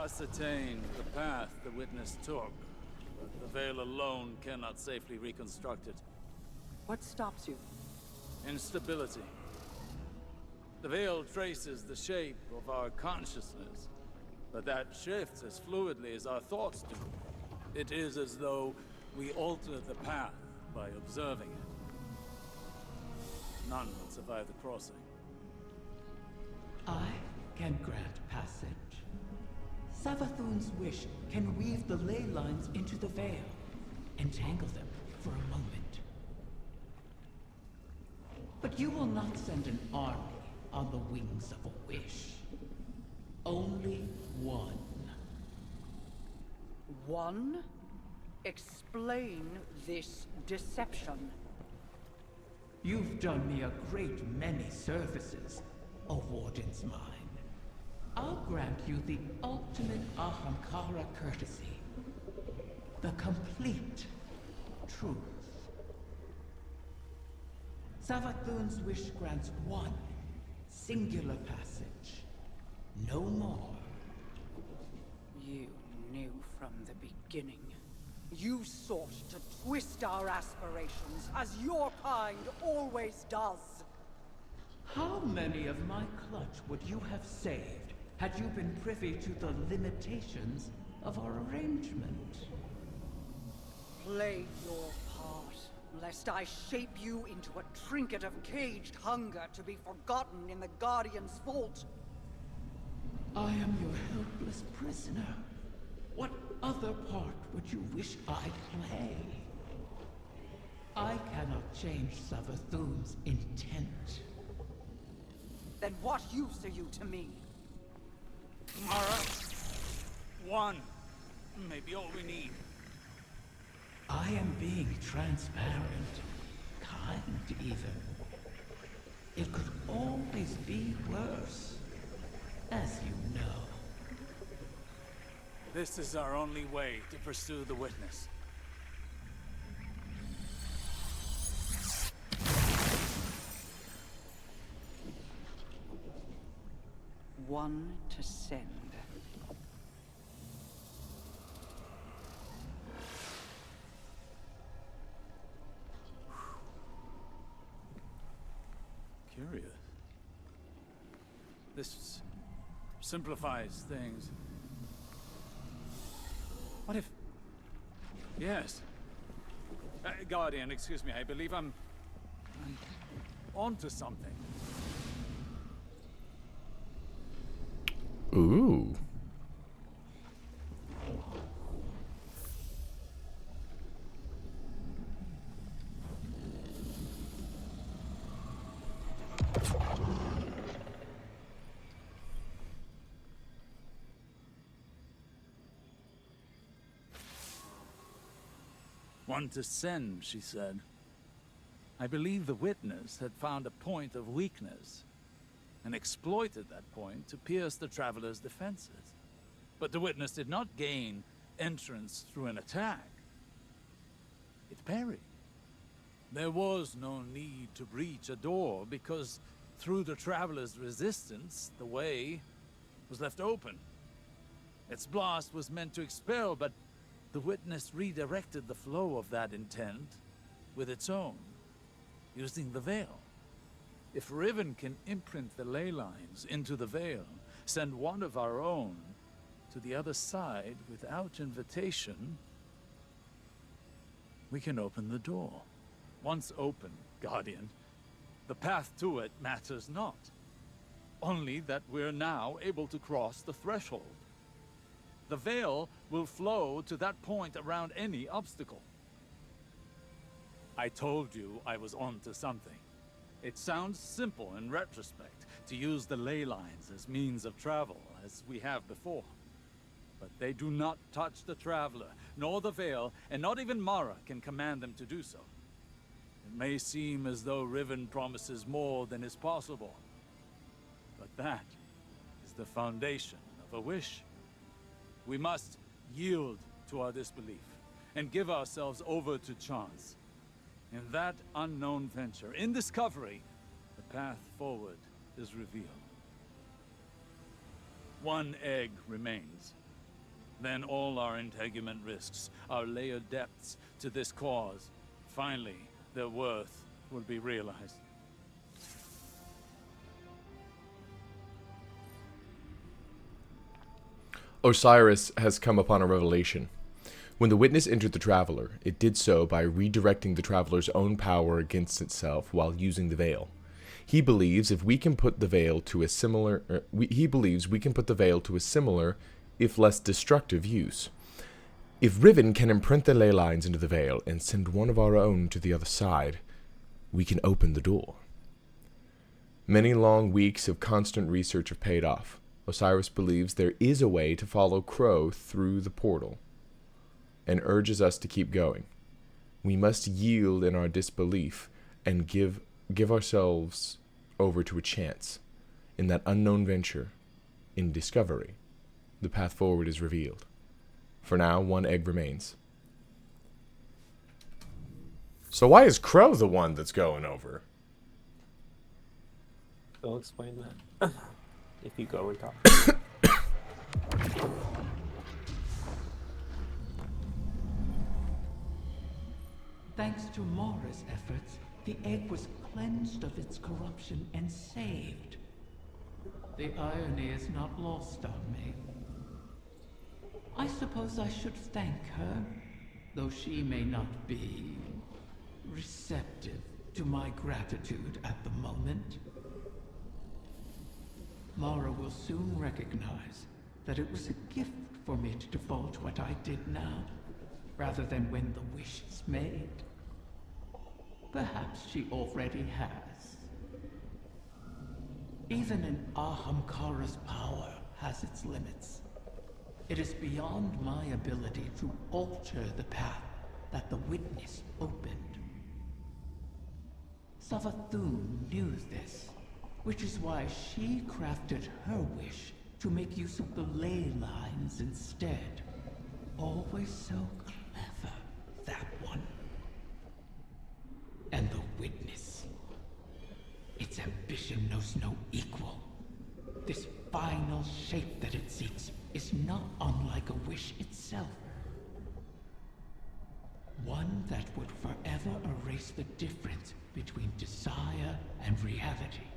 ascertain the path the witness took, but the veil alone cannot safely reconstruct it. What stops you? Instability. The veil traces the shape of our consciousness, but that shifts as fluidly as our thoughts do. It is as though we alter the path by observing it. None would survive the crossing. I can grant passage. Savathun's wish can weave the ley lines into the veil, entangle them for a moment. But you will not send an army on the wings of a wish. Only one. One? Explain this deception. You've done me a great many services, O Warden's Mine. I'll grant you the ultimate Ahamkara courtesy. The complete truth. Savathun's wish grants one singular passage. No more. You knew from the beginning. You sought to twist our aspirations, as your kind always does. How many of my clutch would you have saved had you been privy to the limitations of our arrangement? Play your part, lest I shape you into a trinket of caged hunger to be forgotten in the Guardian's vault. I am your helpless prisoner. What other part would you wish I'd play? I cannot change Savathun's intent. Then what use are you to me? Mara, one. Maybe all we need. I am being transparent. Kind, even. It could always be worse. As you know. This is our only way to pursue the witness. One to send. Curious. This simplifies things. What if... Yes. Guardian, excuse me, I believe I'm onto something. Ooh. One to send, she said. I believe the witness had found a point of weakness and exploited that point to pierce the traveler's defenses. But the witness did not gain entrance through an attack. It parried. There was no need to breach a door because through the traveler's resistance, the way was left open. Its blast was meant to expel, but the witness redirected the flow of that intent with its own, using the veil. If Riven can imprint the ley lines into the veil, send one of our own to the other side without invitation, we can open the door. Once open, Guardian, the path to it matters not. Only that we're now able to cross the threshold. The veil will flow to that point around any obstacle. I told you I was onto something. It sounds simple in retrospect to use the ley lines as means of travel, as we have before. But they do not touch the traveler, nor the veil, and not even Mara can command them to do so. It may seem as though Riven promises more than is possible, but that is the foundation of a wish. We must yield to our disbelief and give ourselves over to chance. In that unknown venture, in discovery, the path forward is revealed. One egg remains. Then all our integument risks, our layered depths to this cause, finally, their worth will be realized. Osiris has come upon a revelation. When the witness entered the Traveler, it did so by redirecting the Traveler's own power against itself while using the veil. He believes if we can put the veil to a similar, if less destructive use. If Riven can imprint the ley lines into the veil and send one of our own to the other side, we can open the door. Many long weeks of constant research have paid off. Osiris believes there is a way to follow Crow through the portal, and urges us to keep going. We must yield in our disbelief and give ourselves over to a chance. In that unknown venture, in discovery, the path forward is revealed. For now, one egg remains. So why is Crow the one that's going over? I'll explain that if you go and talk. Thanks to Mara's efforts, the egg was cleansed of its corruption and saved. The irony is not lost on me. I suppose I should thank her, though she may not be receptive to my gratitude at the moment. Mara will soon recognize that it was a gift for me to divulge what I did now, rather than when the wish is made. Perhaps she already has. Even an Ahamkara's power has its limits. It is beyond my ability to alter the path that the witness opened. Savathun knew this, which is why she crafted her wish to make use of the ley lines instead. Always so clever, that one. And the witness. Its ambition knows no equal. This final shape that it seeks is not unlike a wish itself. One that would forever erase the difference between desire and reality.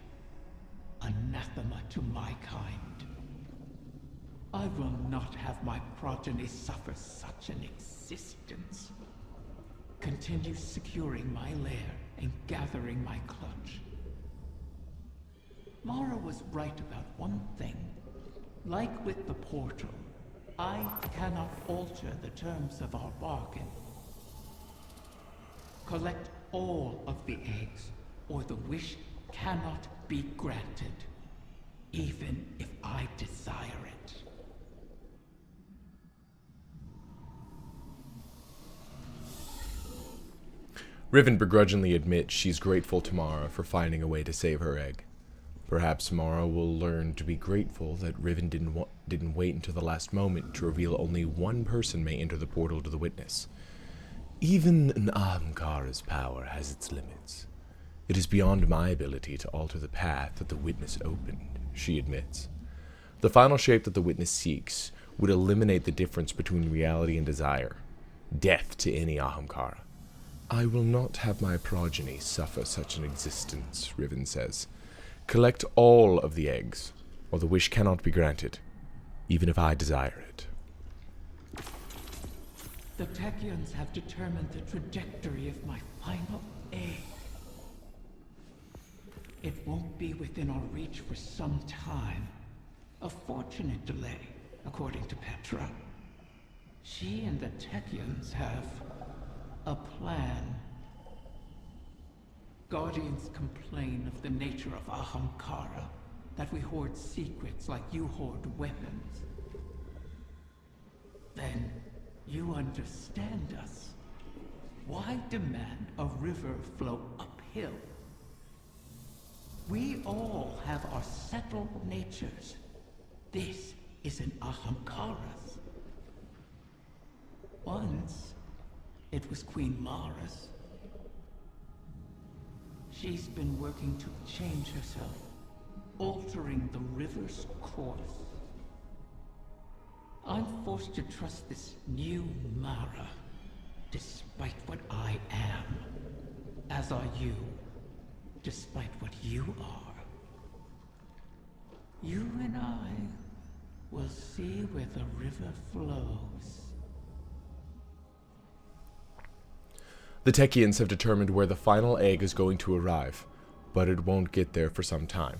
Anathema to my kind. I will not have my progeny suffer such an existence. Continue securing my lair and gathering my clutch. Mara was right about one thing. Like with the portal, I cannot alter the terms of our bargain. Collect all of the eggs, or the wish cannot be granted, even if I desire it. Riven begrudgingly admits she's grateful to Mara for finding a way to save her egg. Perhaps Mara will learn to be grateful that Riven didn't wait until the last moment to reveal only one person may enter the portal to the witness. Even an Ahamkara's power has its limits. It is beyond my ability to alter the path that the witness opened, she admits. The final shape that the witness seeks would eliminate the difference between reality and desire. Death to any Ahamkara. I will not have my progeny suffer such an existence, Riven says. Collect all of the eggs, or the wish cannot be granted, even if I desire it. The Techians have determined the trajectory of my final egg. It won't be within our reach for some time. A fortunate delay, according to Petra. She and the Techians have a plan. Guardians complain of the nature of Ahamkara, that we hoard secrets like you hoard weapons. Then you understand us. Why demand a river flow uphill? We all have our settled natures. This is an Ahamkara's. Once, it was Queen Mara's. She's been working to change herself, altering the river's course. I'm forced to trust this new Mara, despite what I am. As are you, despite what you are. You and I will see where the river flows. The Techians have determined where the final egg is going to arrive, but it won't get there for some time.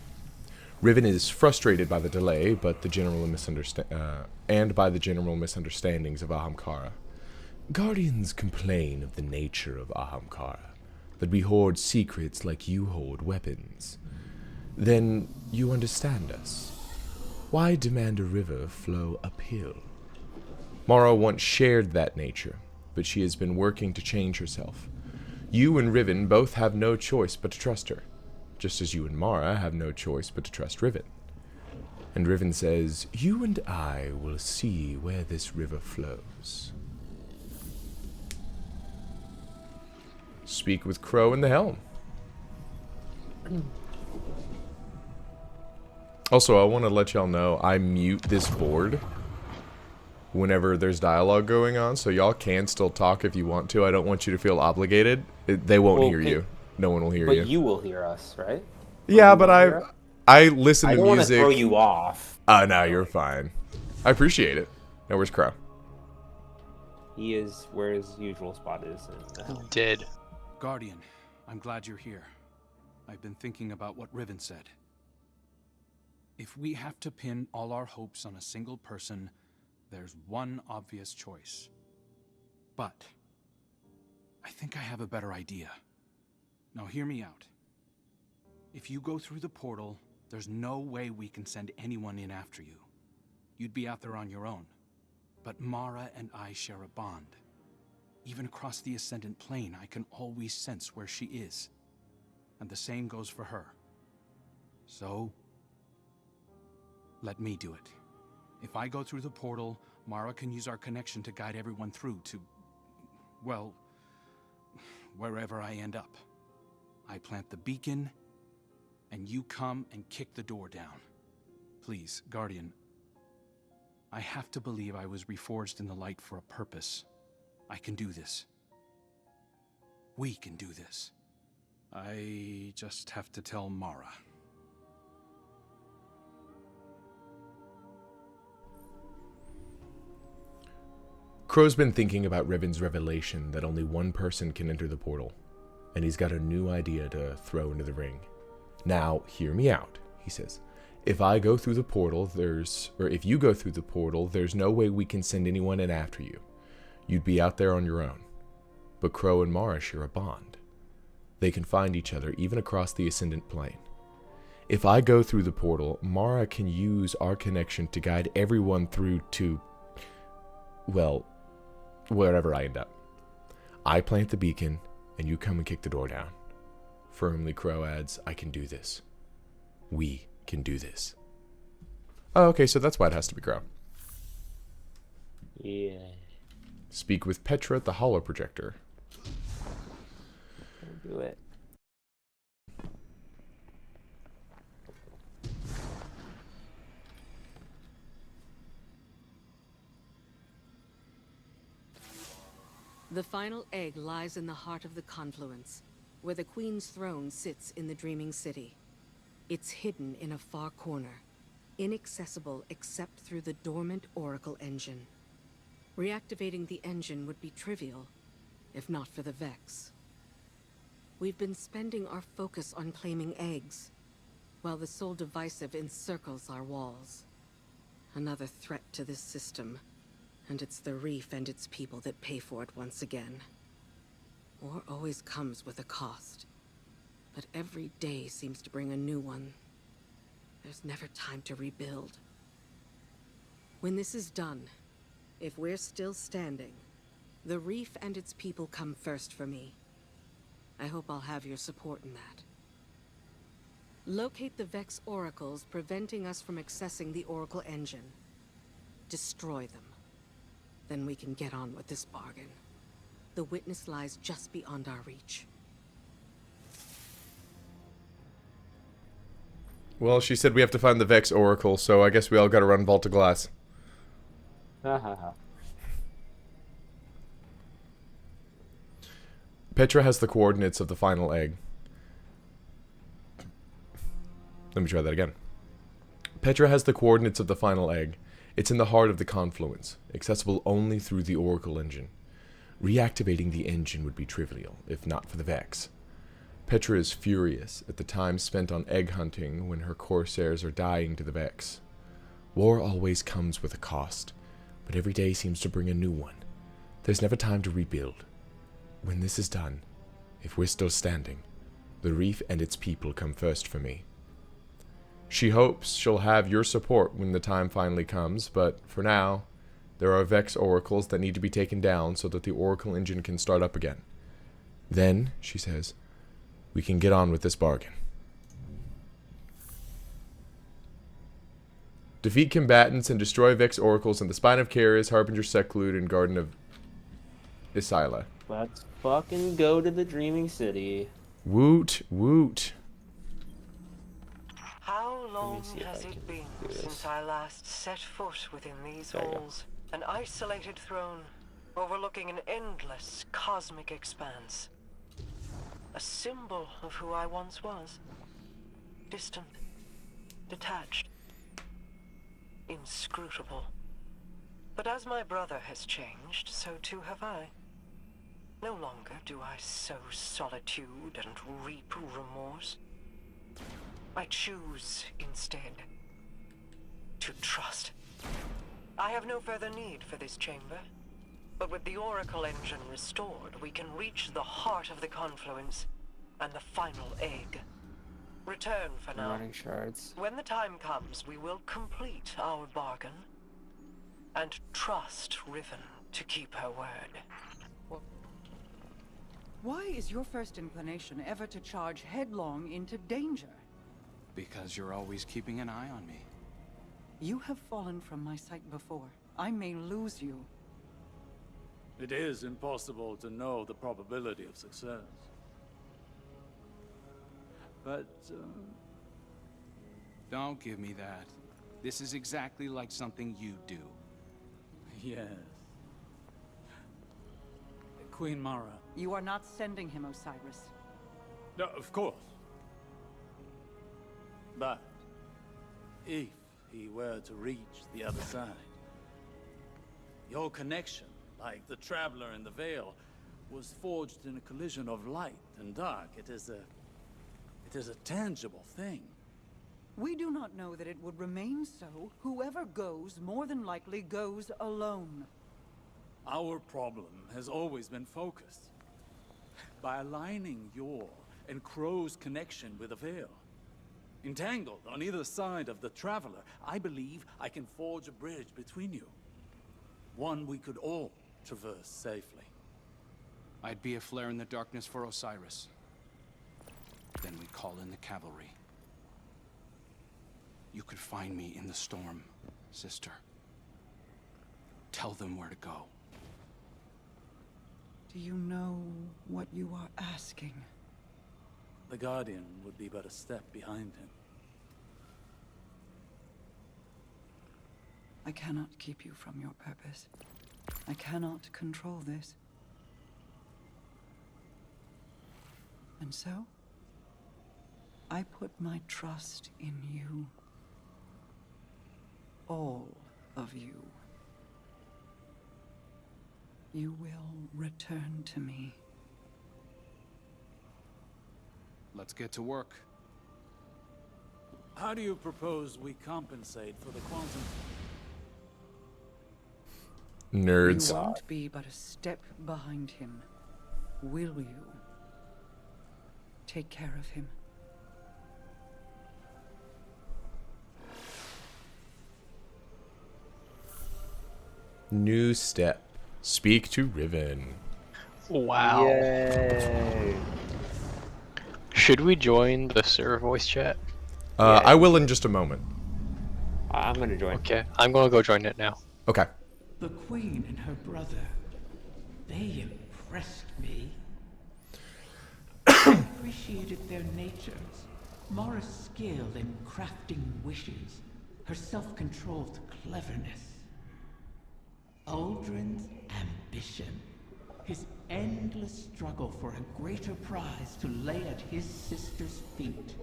Riven is frustrated by the delay, but the general by the general misunderstandings of Ahamkara. Guardians complain of the nature of Ahamkara, that we hoard secrets like you hoard weapons. Then you understand us. Why demand a river flow uphill? Mara once shared that nature, but she has been working to change herself. You and Riven both have no choice but to trust her, just as you and Mara have no choice but to trust Riven. And Riven says, you and I will see where this river flows. Speak with Crow in the helm. Also, I want to let y'all know, I mute this board whenever there's dialogue going on, so y'all can still talk if you want to. I don't want you to feel obligated. They won't hear you. No one will hear you. But you will hear us, right? Yeah, but I listen to music. I don't want to throw you off. Oh, no, you're fine. I appreciate it. Now, where's Crow? He is where his usual spot is. Dead. Guardian, I'm glad you're here. I've been thinking about what Riven said. If we have to pin all our hopes on a single person, there's one obvious choice. But I think I have a better idea. Now hear me out. If you go through the portal, there's no way we can send anyone in after you. You'd be out there on your own. But Mara and I share a bond. Even across the Ascendant Plane, I can always sense where she is. And the same goes for her. So, let me do it. If I go through the portal, Mara can use our connection to guide everyone through to, well, wherever I end up. I plant the beacon, and you come and kick the door down. Please, Guardian, I have to believe I was reforged in the light for a purpose. I can do this. We can do this. I just have to tell Mara. Crow's been thinking about Riven's revelation that only one person can enter the portal, and he's got a new idea to throw into the ring. Now, hear me out, he says. If I go through the portal, if you go through the portal, there's no way we can send anyone in after you. You'd be out there on your own. But Crow and Mara share a bond. They can find each other even across the Ascendant Plane. If I go through the portal, Mara can use our connection to guide everyone through to, well, wherever I end up. I plant the beacon, and you come and kick the door down. Firmly, Crow adds, I can do this. We can do this. Oh, okay, so that's why it has to be Crow. Yeah. Speak with Petra at the holo projector. Do it. The final egg lies in the heart of the confluence, where the Queen's throne sits in the Dreaming City. It's hidden in a far corner, inaccessible except through the dormant Oracle engine. Reactivating the engine would be trivial, if not for the Vex. We've been spending our focus on claiming eggs, while the Soul Divisive encircles our walls. Another threat to this system, and it's the Reef and its people that pay for it once again. War always comes with a cost, but every day seems to bring a new one. There's never time to rebuild. When this is done, if we're still standing, the Reef and its people come first for me. I hope I'll have your support in that. Locate the Vex oracles preventing us from accessing the Oracle engine. Destroy them. Then we can get on with this bargain. The witness lies just beyond our reach. Well, she said we have to find the Vex Oracle, so I guess we all gotta run Vault of Glass. Ha ha ha. Petra has the coordinates of the final egg. Let me try that again. Petra has the coordinates of the final egg. It's in the heart of the confluence, accessible only through the Oracle engine. Reactivating the engine would be trivial, if not for the Vex. Petra is furious at the time spent on egg hunting when her corsairs are dying to the Vex. War always comes with a cost, but every day seems to bring a new one. There's never time to rebuild. When this is done, if we're still standing, the reef and its people come first for me. She hopes she'll have your support when the time finally comes, but for now, there are Vex oracles that need to be taken down so that the Oracle engine can start up again. Then, she says, we can get on with this bargain. Defeat combatants and destroy Vex oracles in the Spine of Carius, Harbinger Seclude, and Garden of Isila. Let's fucking go to the Dreaming City. Woot, woot. How long see if has I it can been do this. since I last set foot within these There you go. halls? An isolated throne, overlooking an endless cosmic expanse. A symbol of who I once was. Distant, detached, inscrutable. But as my brother has changed, so too have I. No longer do I sow solitude and reap remorse. I choose, instead, to trust. I have no further need for this chamber. But with the Oracle engine restored, we can reach the heart of the confluence and the final egg. Return for I'm now. running shards. When the time comes, we will complete our bargain and trust Riven to keep her word. Why is your first inclination ever to charge headlong into danger? Because you're always keeping an eye on me. You have fallen from my sight before. I may lose you. It is impossible to know the probability of success. But, Don't give me that. This is exactly like something you do. yes. Queen Mara. You are not sending him, Osiris. No, of course. But, if he were to reach the other side, your connection, like the Traveler in the Veil, was forged in a collision of light and dark. It is a tangible thing. We do not know that it would remain so. Whoever goes, more than likely goes alone. Our problem has always been focus. By aligning your and Crow's connection with the Veil, entangled on either side of the Traveler, I believe I can forge a bridge between you. One we could all traverse safely. I'd be a flare in the darkness for Osiris. Then we call in the cavalry. You could find me in the storm, sister. Tell them where to go. Do you know what you are asking? The Guardian would be but a step behind him. I cannot keep you from your purpose. I cannot control this. And so, I put my trust in you. All of you. You will return to me. Let's get to work. How do you propose we compensate for the quantum? Nerds. You won't be but a step behind him. Will you? Take care of him. New step. Speak to Riven. Wow. Yay. Should we join the server voice chat? I will in just a moment. I'm gonna join. Okay, I'm gonna go join it now. Okay. The Queen and her brother, they impressed me. I appreciated their natures. Mara's skill in crafting wishes, her self-controlled cleverness. ambition, his endless struggle for a greater prize to lay at his sister's feet.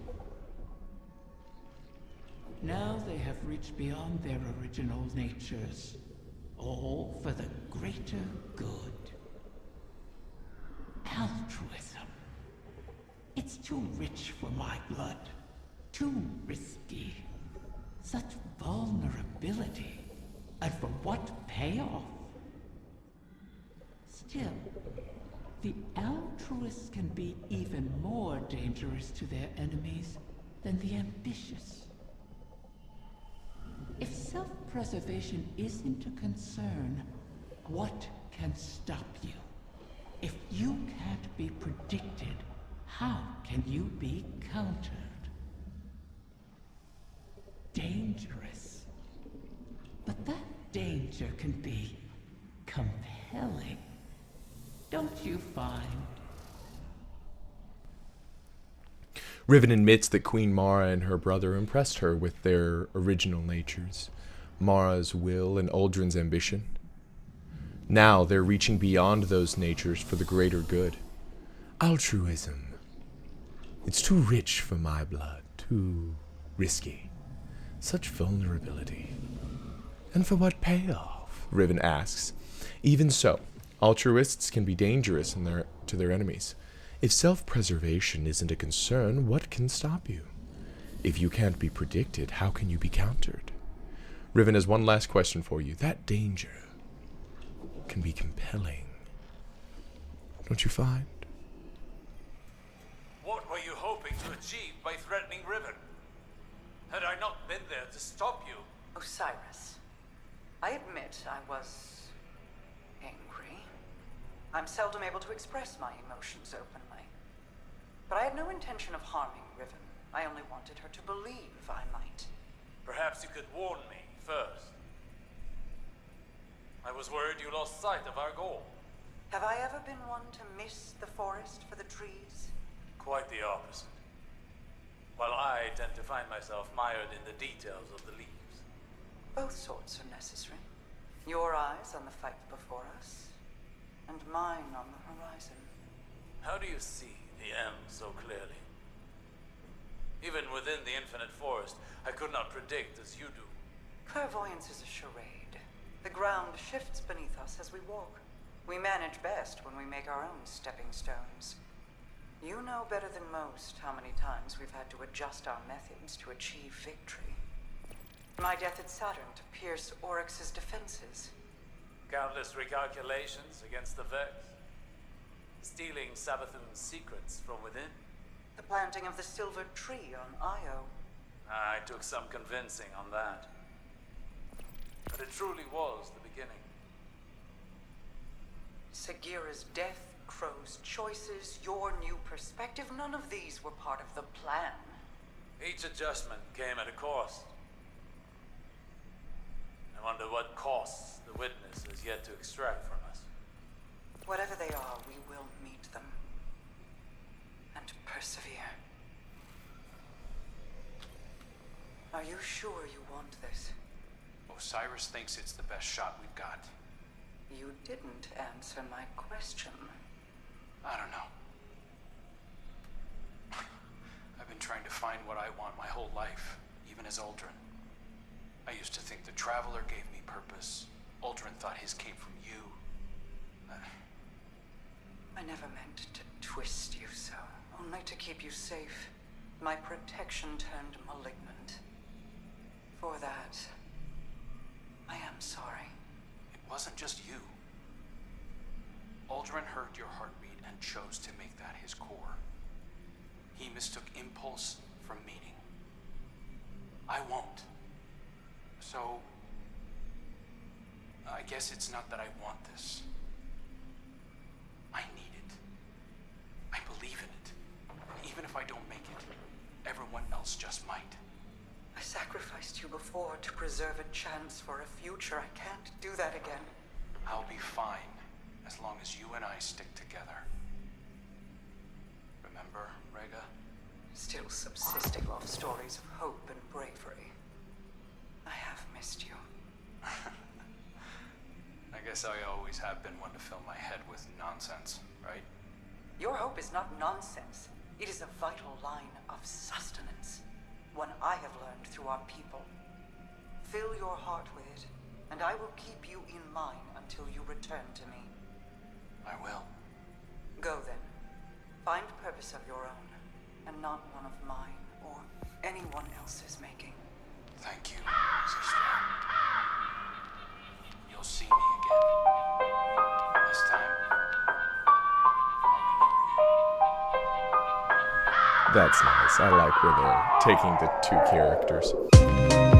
Now they have reached beyond their original natures, all for the greater good. Altruism. It's too rich for my blood. Too risky. Such vulnerability. And for what payoff? Still, the altruists can be even more dangerous to their enemies than the ambitious. If self-preservation isn't a concern, what can stop you? If you can't be predicted, how can you be countered? Dangerous. But that danger can be compelling. Don't you find? Riven admits that Queen Mara and her brother impressed her with their original natures, Mara's will and Uldren's ambition. Now they're reaching beyond those natures for the greater good. Altruism. It's too rich for my blood, too risky. Such vulnerability. And for what payoff? Riven asks. Even so, altruists can be dangerous to their enemies. If self-preservation isn't a concern, what can stop you? If you can't be predicted, how can you be countered? Riven has one last question for you. That danger can be compelling. Don't you find? What were you hoping to achieve by threatening Riven? Had I not been there to stop you? Osiris, I admit I was angry. I'm seldom able to express my emotions openly. But I had no intention of harming Riven. I only wanted her to believe I might. Perhaps you could warn me first. I was worried you lost sight of our goal. Have I ever been one to miss the forest for the trees? Quite the opposite. While I tend to find myself mired in the details of the leaves. Both sorts are necessary. Your eyes on the fight before us, and mine on the horizon. How do you see the end so clearly? Even within the infinite forest, I could not predict as you do. Clairvoyance is a charade. The ground shifts beneath us as we walk. We manage best when we make our own stepping stones. You know better than most how many times we've had to adjust our methods to achieve victory. My death at Saturn to pierce Oryx's defenses. Countless recalculations against the Vex. Stealing Savathun's secrets from within. The planting of the silver tree on Io. I took some convincing on that. But it truly was the beginning. Sagira's death, Crow's choices, your new perspective, none of these were part of the plan. Each adjustment came at a cost. I wonder what costs the witness has yet to extract from us. Whatever they are, we will meet them. And persevere. Are you sure you want this? Osiris thinks it's the best shot we've got. You didn't answer my question. I don't know. I've been trying to find what I want my whole life, even as Uldren. I used to think the Traveler gave me purpose. Uldren thought his came from you. I never meant to twist you so, only to keep you safe. My protection turned malignant. For that, I am sorry. It wasn't just you. Uldren heard your heartbeat and chose to make that his core. He mistook impulse from meaning. I won't. So, I guess it's not that I want this. I need it. I believe in it. Even if I don't make it, everyone else just might. I sacrificed you before to preserve a chance for a future. I can't do that again. I'll be fine, as long as you and I stick together. Remember, Rega? Still subsisting off stories of hope and bravery. I have missed you. I guess I always have been one to fill my head with nonsense, right? Your hope is not nonsense. It is a vital line of sustenance. One I have learned through our people. Fill your heart with it, and I will keep you in mine until you return to me. I will. Go then. Find purpose of your own, and not one of mine or anyone else's making. Thank you, sister. You'll see me again. This time, I'll remember you. That's nice. I like where they're taking the two characters.